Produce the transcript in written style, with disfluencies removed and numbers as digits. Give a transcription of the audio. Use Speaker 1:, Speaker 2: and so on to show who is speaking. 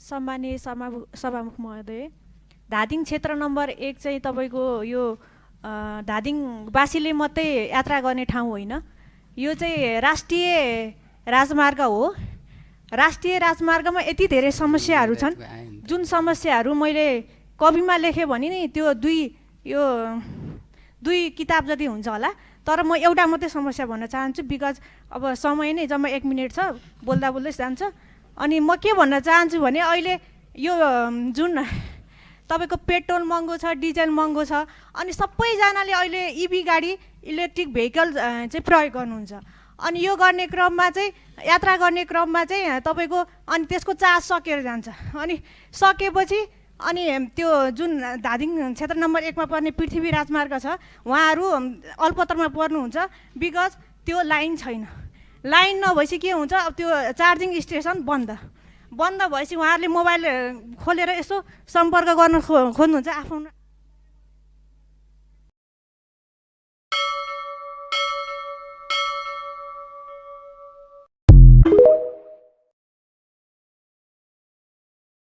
Speaker 1: सम्मानीय सभामुख महोदय, धादिङ क्षेत्र नम्बर 1 चाहिँ तपाईको यो धादिङवासीले मात्रै यात्रा गर्ने ठाउँ होइन, यो चाहिँ राष्ट्रिय राजमार्ग हो। राष्ट्रिय राजमार्गमा यति धेरै समस्याहरू छन्, जुन समस्याहरू मैले कविमा लेखेँ भने नि त्यो दुई किताब जति हुन्छ होला। तर म एउटा मात्रै समस्या भन्न चाहन्छु, बिकज अब समय नै जम्मा 1 मिनट छ, बोल्दा बोल्दै जान्छ। अनि म के भन्न चाहन्छु भने अहिले यो जुन तपाईको पेट्रोल महँगो छ, डिजल महँगो छ, अनि सबैजनाले अहिले इभी गाडी इलेक्ट्रिक भेहिकल चाहिँ प्रयोग गर्नुहुन्छ। अनि यो गर्ने क्रममा चाहिँ यात्रा गर्ने क्रममा चाहिँ तपाईको अनि त्यसको चार्ज सकेर जान्छ। अनि सकेपछि अनि त्यो जुन धादिङ क्षेत्र नम्बर 1 मा पर्ने पृथ्वी राजमार्ग छ, उहाँहरू अल्पत्रमा पर्नुहुन्छ, बिकज त्यो लाइन छैन। लाइन नभएपछि के हुन्छ, अब त्यो चार्जिङ स्टेसन बन्द भएपछि उहाँहरूले मोबाइल खोलेर यसो सम्पर्क गर्न खोज्नुहुन्छ आफ्नो